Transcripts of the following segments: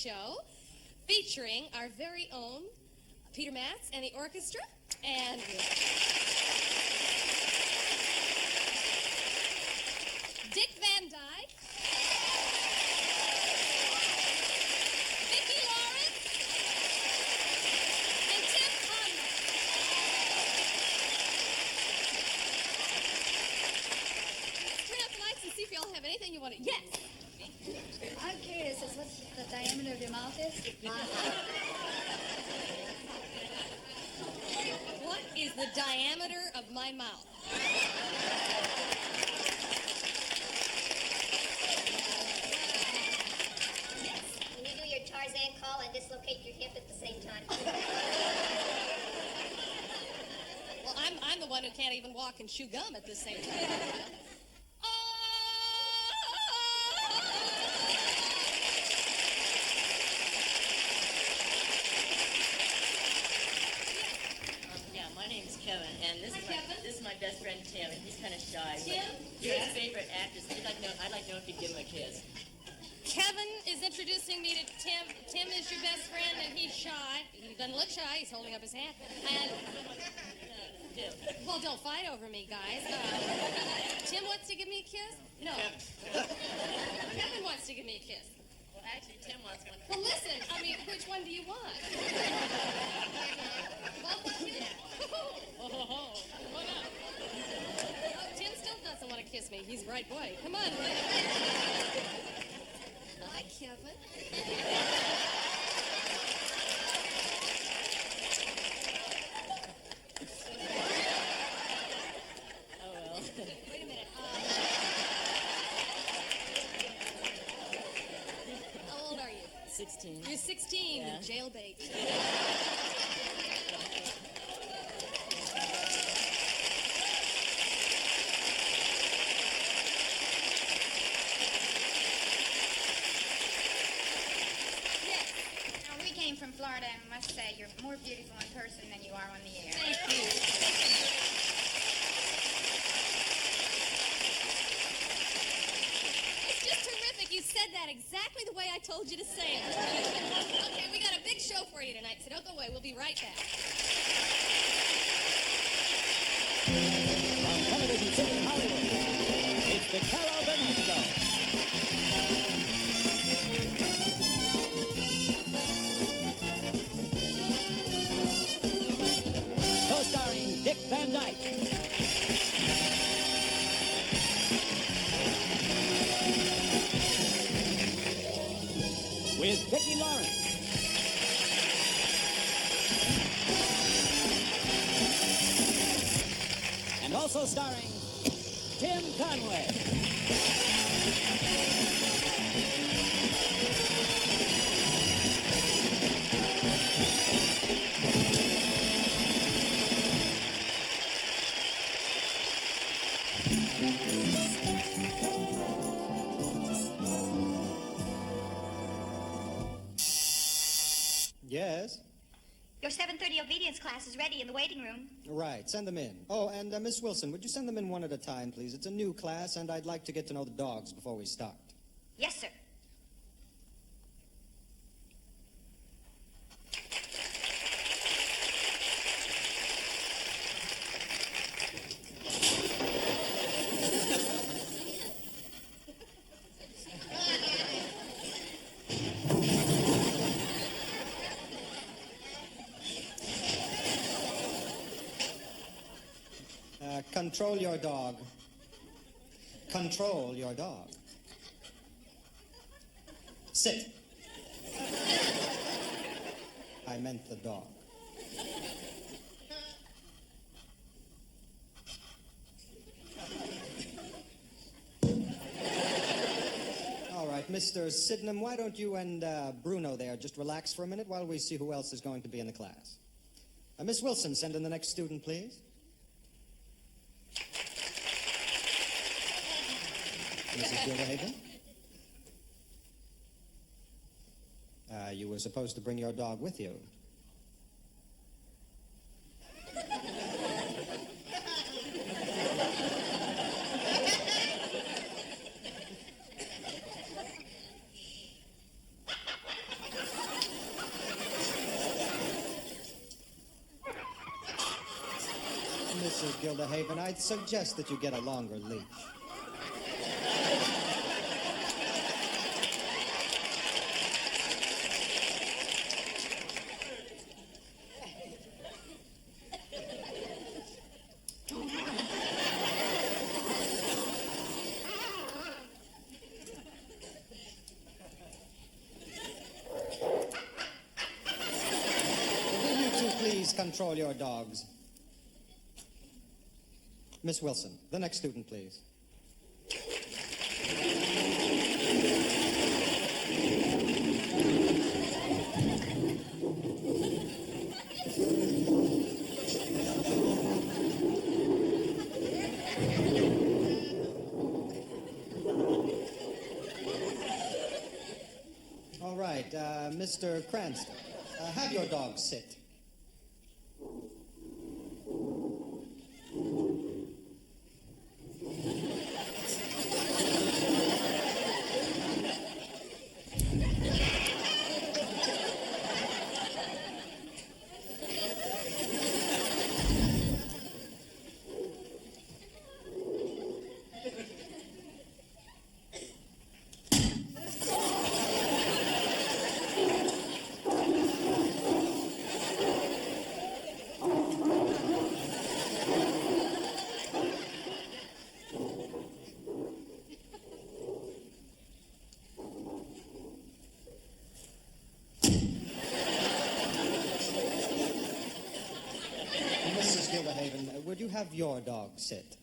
show featuring our very own Peter Matz and the orchestra and Dick Van Dyke, Vicki Lawrence, and Tim Conway. Let's turn out the lights and see if y'all have anything you want to... Yes! I'm curious as what the diameter of your mouth is. What is the diameter of my mouth? Can you do your Tarzan call and dislocate your hip at the same time? Well, I'm the one who can't even walk and chew gum at the same time. Kevin, and this is my best friend Tim, and he's kind of shy. Tim? You're his favorite actress. I'd like to know if you'd give him a kiss. Kevin is introducing me to Tim. Tim is your best friend, and he's shy. He doesn't look shy. He's holding up his hand. And well, don't fight over me, guys. Tim wants to give me a kiss? No. Kevin wants to give me a kiss. Well, actually, Tim wants one. Well, listen. I mean, which one do you want? Both of you? What up? Tim still doesn't want to kiss me. He's a bright boy. Come on. Hi, Kevin. Oh, well. Wait a minute. How old are you? 16. You're 16. Yeah. Jailbait. From Florida, and I must say you're more beautiful in person than you are on the air. Thank you. It's just terrific. You said that exactly the way I told you to say it. Okay, we got a big show for you tonight, so don't go away. We'll be right back. From Television City, Hollywood, it's the Carol Burnett Show. Co-starring Dick Van Dyke. With Vicki Lawrence. And also starring Tim Conway. Yes? Your 7:30 obedience class is ready in the waiting room. Right, send them in. Oh, and Miss Wilson, would you send them in one at a time, please? It's a new class, and I'd like to get to know the dogs before we start. Yes, sir. Control your dog. Control your dog. Sit. I meant the dog. All right, Mr. Sydenham, why don't you and Bruno there just relax for a minute while we see who else is going to be in the class. Miss Wilson, send in the next student, please. Mrs. Gilderhaven? You were supposed to bring your dog with you. Mrs. Gilderhaven, I'd suggest that you get a longer leash. Will you two please control your dogs? Miss Wilson, the next student, please. All right, Mr. Cranston, have your dog sit. Mrs. Gilderhaven, would you have your dog sit?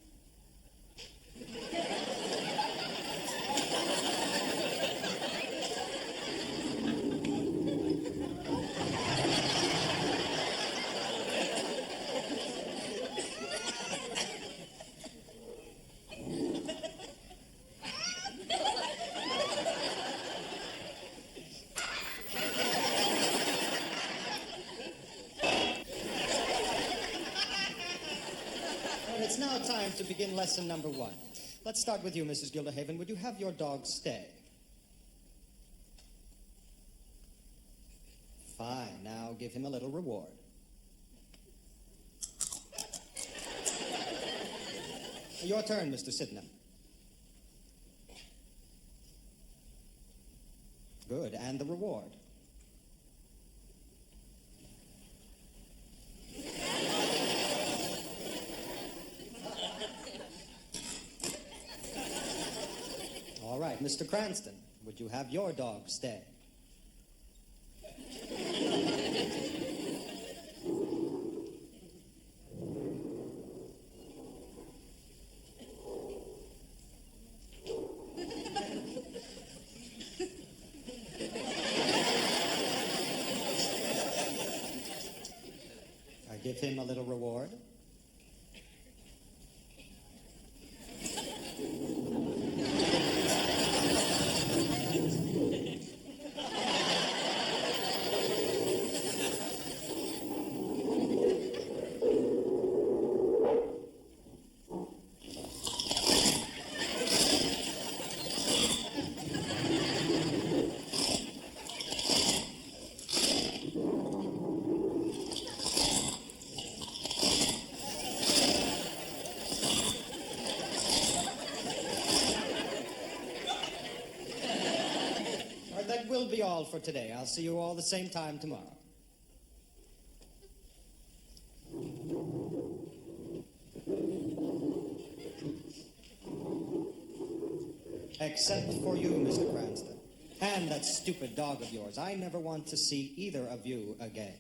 Well, it's now time to begin lesson number 1. Let's start with you, Mrs. Gilderhaven. Would you have your dog stay? Fine. Now give him a little reward. Your turn, Mr. Sydenham. Good. And the reward. All right, Mr. Cranston, would you have your dog stay? I give him a little reward. That will be all for today. I'll see you all the same time tomorrow. Except for you, Mr. Cranston. And that stupid dog of yours. I never want to see either of you again.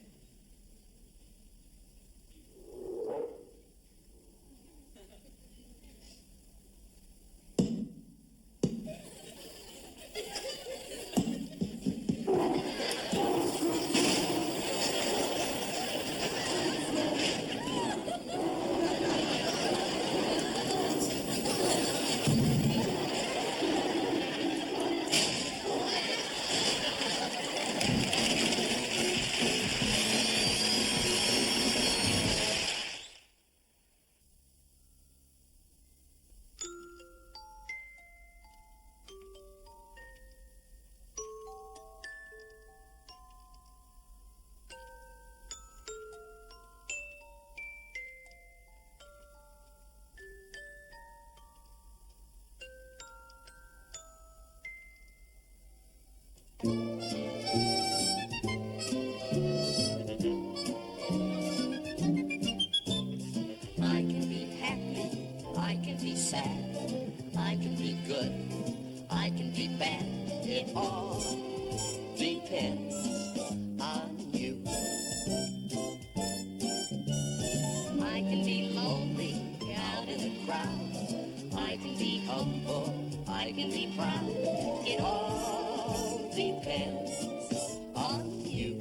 all depends on you. I can be lonely out in the crowd. I can be humble. I can be proud. It all depends on you.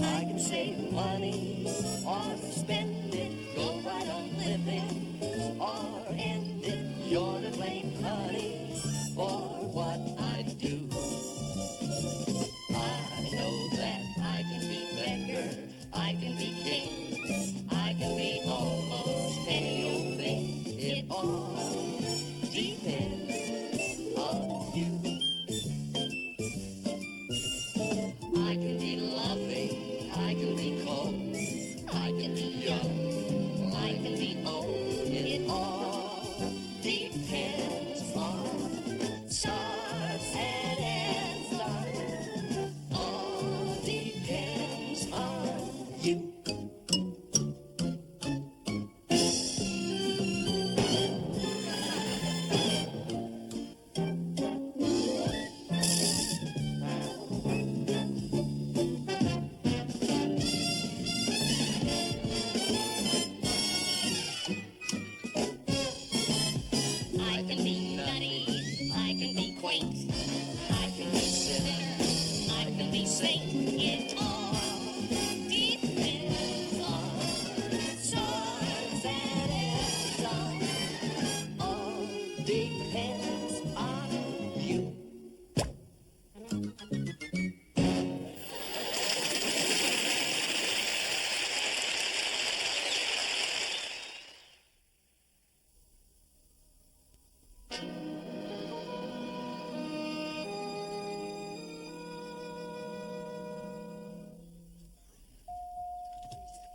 I can save money or spend it, go right on living or end it. You're to blame, honey, for what I do. I know that I can be beggar, I can be king, I can be almost any old thing. It all depends on you. I can be loving, I can be cold, I can be young, I can be old. It all depends on stars and ends. All depends on you. I can be nutty, I can be quaint, I can be sinner, I can be saint. It all depends on stars and ends. All depends on you.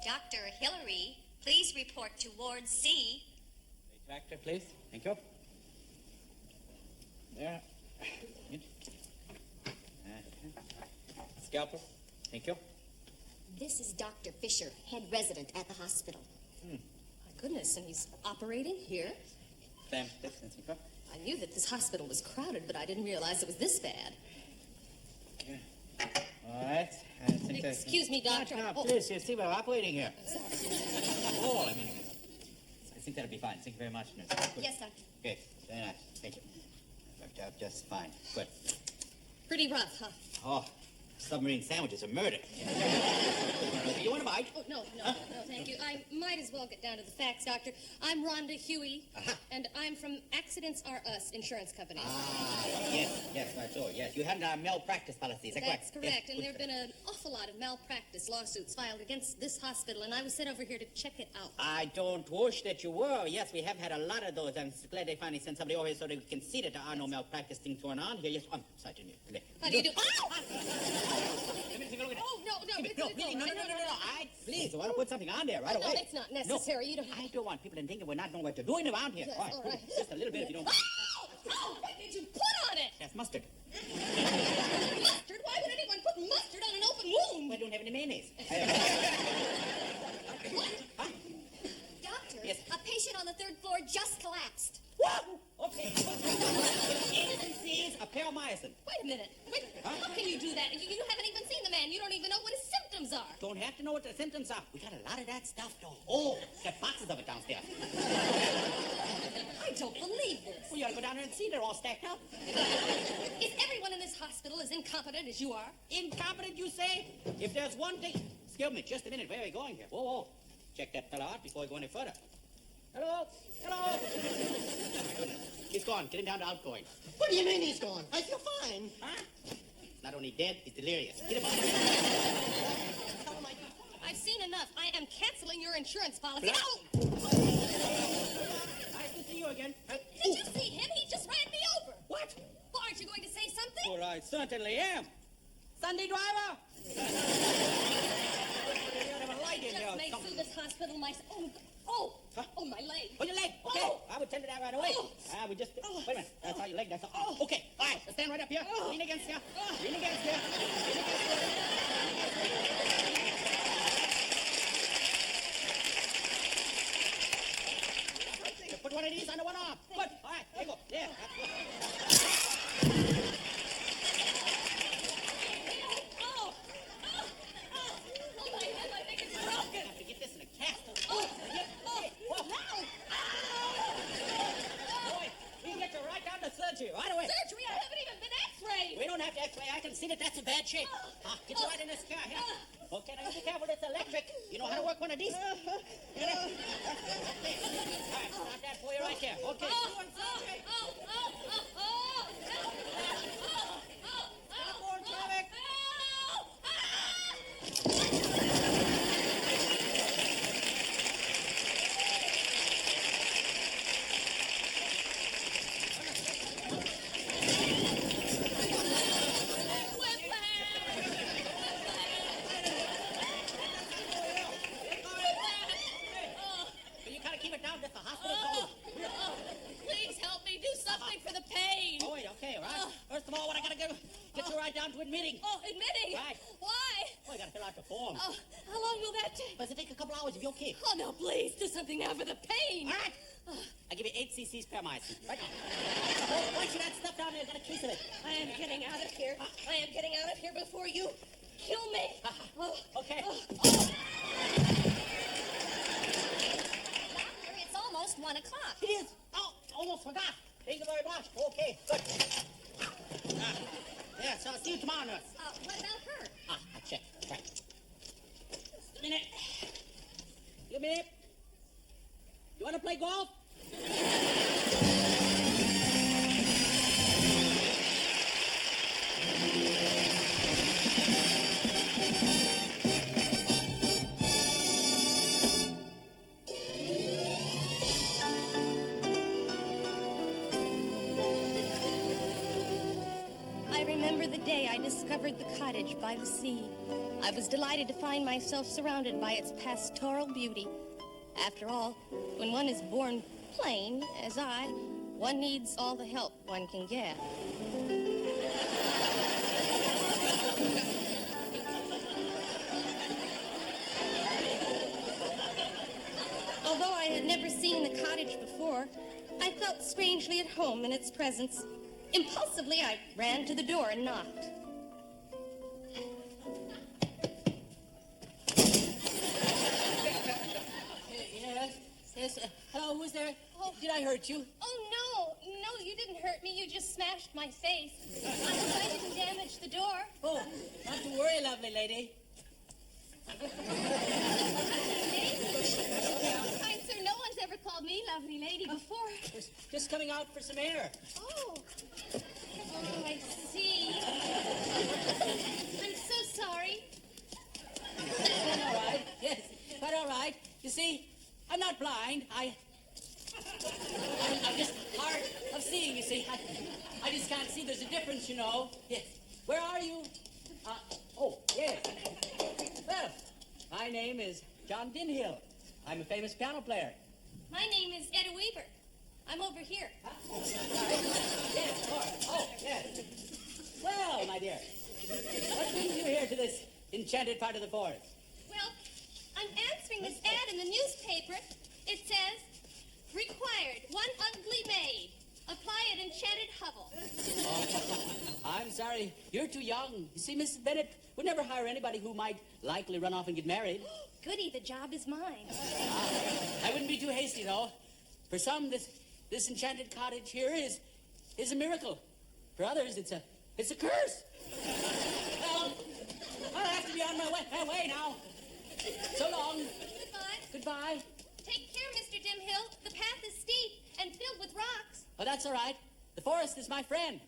Dr. Hillary, please report to Ward C. Retractor, please. Thank you. There. Good. Scalpel. Thank you. This is Dr. Fisher, head resident at the hospital. My goodness, and he's operating here? Same distance. Thank you. I knew that this hospital was crowded, but I didn't realize it was this bad. Okay. All right. I think that- Excuse me, doctor. No, Oh. please, you see, we're operating here. Oh, I mean, I think that'll be fine. Thank you very much, nurse. Good. Yes, doctor. Okay, very nice. Thank you. Worked out just fine. Good. Pretty rough, huh? Oh, submarine sandwiches are murder. You want a bite? Oh, no, thank you. I might as well get down to the facts, doctor. I'm Rhonda Huey, and I'm from Accidents Are Us Insurance Company. Yes, I saw. Yes, you had a malpractice policy. Is that That's correct? correct, Yes, and there have good. been an awful lot of malpractice lawsuits filed against this hospital, and I was sent over here to check it out. I don't wish that you were. Yes, we have had a lot of those. I'm glad they finally sent somebody over here so that we can see that there are no malpractice things going on here. Yes, I'm sorry, Junior. How do you do? Ow! Let me take a look at it. Oh, no, No, it's really, all no. right. Please, I want to put something on there right No, away. it's not necessary. You don't have I don't want people to think that we're not knowing what they're doing around here. Yes, all right. Just a little bit if you don't. Ow! What did you put on it? That's mustard. Mustard? Why would anyone put mustard on an open wound? I don't have any mayonnaise. What? Huh? Doctor, Yes. a patient on the third floor just collapsed. What? Okay. Is a pair of myosin. Wait a minute. Wait. Huh? How can you do that? You haven't even seen the man. You don't even know what his symptoms are. Don't have to know what the symptoms are. We got a lot of that stuff, though. Oh, got boxes of it downstairs. I don't believe this. Well, you ought to go down there and see. They're all stacked up. Is everyone in this hospital as incompetent as you are? Incompetent, you say? If there's one thing... Excuse me, just a minute. Where are we going here? Whoa. Check that fella out before we go any further. Hello? He's gone. Get him down to outgoing. What do you mean he's gone? I feel fine. Huh? Not only dead, he's delirious. Get him out. I've seen enough. I am canceling your insurance policy. What? No! Nice to see you again. Did you see him? He just ran me over. What? Well, aren't you going to say something? Well, I certainly am. Sunday driver! You have a light in there Just or made something. through this hospital myself. Huh? Oh, my leg. Oh, your leg. Okay. Oh. I would tend to that right away. Oh. We just... Wait a minute. That's how your leg... That's how... Okay. All right. Stand right up here. Lean against here. Lean against here. Lean against here. Put one of these under one arm. Good. All right. There you go. There. That's good. X-ray. I can see that that's in bad shape. Get you right in this car. Here. Okay, now you be careful. It's electric. You know how to work one of these? All right, stop that for you right there. Okay. You gotta keep it down. That's the hospital call. Please help me do something for the pain. Oh, wait, okay, all right. First of all, what I gotta do, get you right down to admitting. Oh, admitting? Right. Why? Oh, you gotta fill out the form. Oh, how long will that take? But it'll take a couple hours. You'll be okay. Oh, no, please, do something now for the pain. All right. I'll give you 8 cc's per mycin. Right now. Once you got stuff down there, got a case of it. I am getting out of here. I am getting out of here before you kill me. Oh, Okay. Doctor, it's almost 1 o'clock. It is. Oh, almost forgot. Thank you very much. Okay, good. Yeah, so I'll see you tomorrow, nurse. What about her? I'll check. Right. Just a minute. You minute. You want to play golf? I remember the day I discovered the cottage by the sea. I was delighted to find myself surrounded by its pastoral beauty. After all, when one is born plain, as I, one needs all the help one can get. Although I had never seen the cottage before, I felt strangely at home in its presence. Impulsively, I ran to the door and knocked. Yes. Hello, who's there? Oh. Did I hurt you? Oh, no, you didn't hurt me. You just smashed my face. I hope I didn't damage the door. Oh, not to worry, lovely lady. Kind sir, no one's ever called me lovely lady before. Just coming out for some air. Oh, I see. I'm so sorry. Quite all right. Yes, quite all right. You see, I'm not blind. I'm just hard of seeing, you see. I just can't see. There's a difference, you know. Yes. Where are you? Oh, yes. Well, my name is John Dinhill. I'm a famous piano player. My name is Etta Weaver. I'm over here. Huh? All right. Yes, of course. Oh, yes. Well, my dear, what brings you here to this enchanted part of the forest? Well, I'm answering this ad in the newspaper. It says, required, one ugly maid. Apply at Enchanted Hovel. Oh, I'm sorry. You're too young. You see, Mrs. Bennett would never hire anybody who might likely run off and get married. Goody, the job is mine. I wouldn't be too hasty, though. For some, this enchanted cottage here is a miracle. For others, it's a curse. Well, I'll have to be on my way now. So long. Goodbye. Goodbye. Take care, Mr. Dimhill. The path is steep and filled with rocks. Oh, that's all right. The forest is my friend.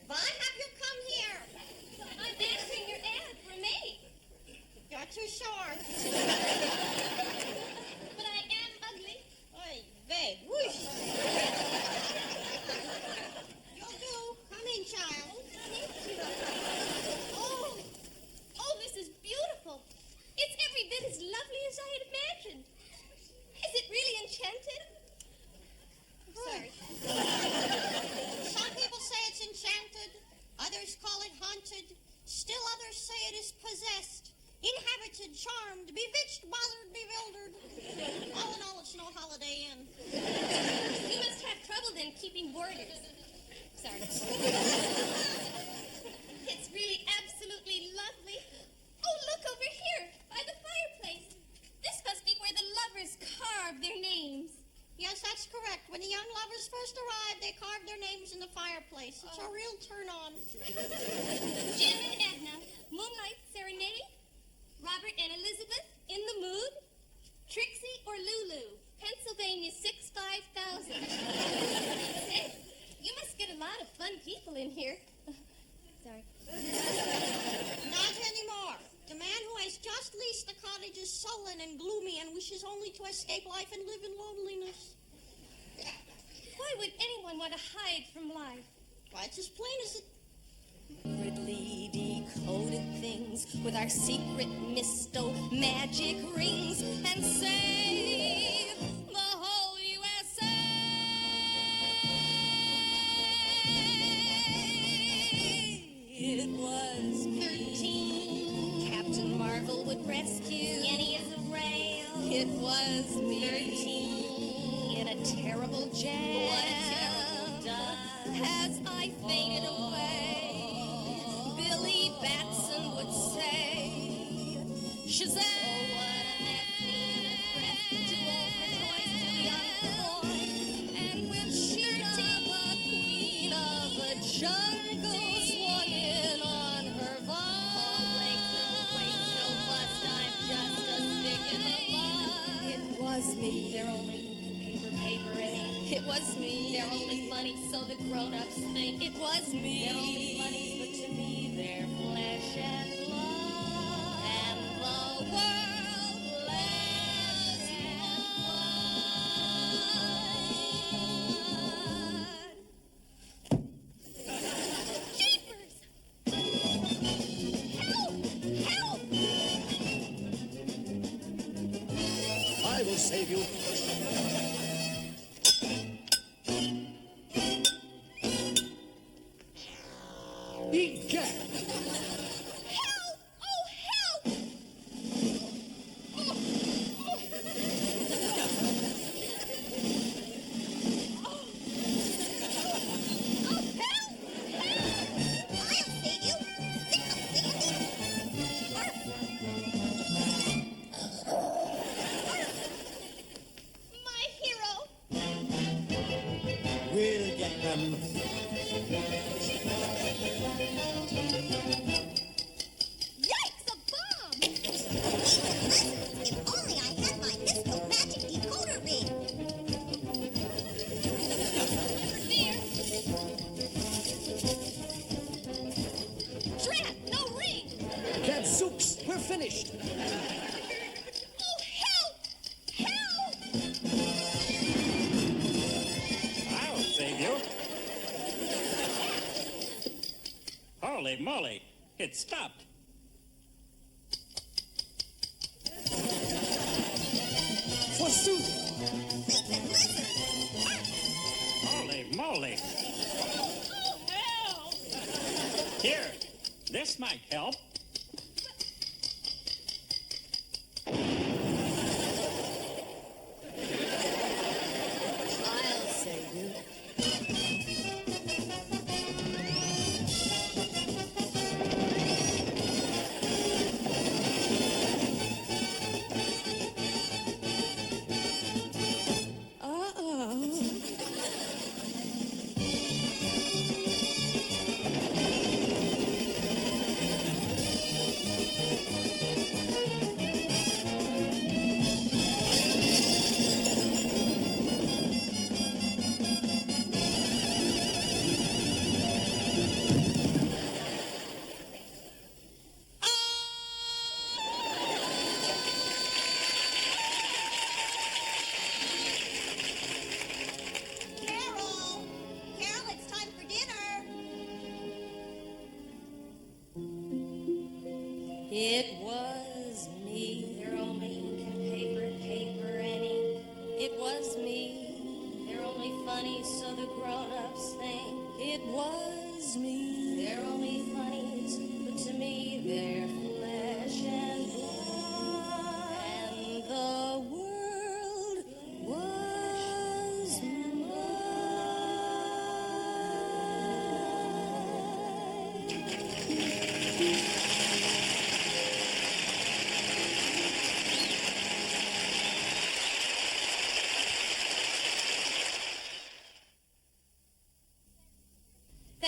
Why have you come here? I'm answering your ad for me. You're too short. But I am ugly. Oy vey, whoosh. You'll do. Come in, child. Oh, this is beautiful. It's every bit as lovely as I had imagined. Is it really enchanted? Sorry. Some people say it's enchanted. Others call it haunted. Still others say it is possessed. Inhabited, charmed, bewitched, bothered, bewildered. All in all, it's no Holiday Inn. You must have trouble then and keeping boarders. Sorry. It's really absolutely lovely. Oh, look over here, by the fireplace. This must be where the lovers carve their names. Yes, that's correct. When the young lovers first arrive, they carve their names in the fireplace. It's a real turn-on. Jim and Edna, Moonlight Serenade. Robert and Elizabeth, In the Mood. Trixie or Lulu, Pennsylvania 65000. Hey, you must get a lot of fun people in here. Sorry. Not anymore. The man who has just leased the cottage is sullen and gloomy and wishes only to escape life and live in loneliness. Why would anyone want to hide from life? Why, it's as plain as it... Secretly decoded things with our secret misto magic rings and save the whole USA. It was 13. Captain Marvel would rescue. Skinny as a rail. It was me. 13. In a terrible jam. What a terrible dust. As I faded away, Billy Batson would say, Shazam! Oh, what a messy impress to old toys to the unborn. And when she the queen of the jungle swung in on her vine. All legs and wings, no bust, I'm just a stick in the mud. It was me. They're only paper and ink. It was me. They're only funny so the grown-ups think. It was me. They're only funny, but to me they're flesh and blood. And the world laughs at Jeepers! Help! Help! I will save you. Egad! Help! Oh, help! Oh, help! Help! I'll save you! My hero! We'll get them. Yikes, a bomb! If only I had my Mysto Magic decoder ring. Fear! Drat, no ring! Gadzooks, we're finished. Oh, help! Help! I'll save you. Holy moly, it stopped. Forsooth. Holy moly. Oh, help! Here, this might help. I'll save you.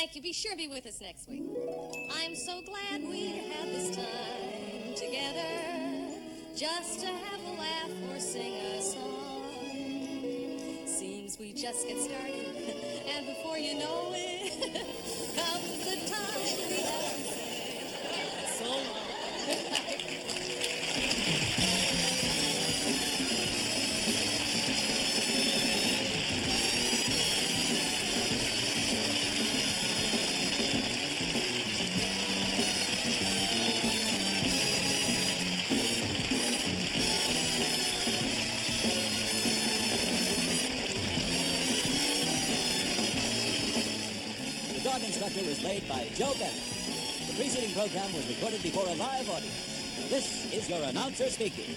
Thank you. Be sure to be with us next week. I'm so glad we had this time together, just to have a laugh or sing a song. Seems we just get started, and before you know it, comes the time we have to say so long. The Dog Inspector was played by Joe Bennett. The preceding program was recorded before a live audience. This is your announcer speaking.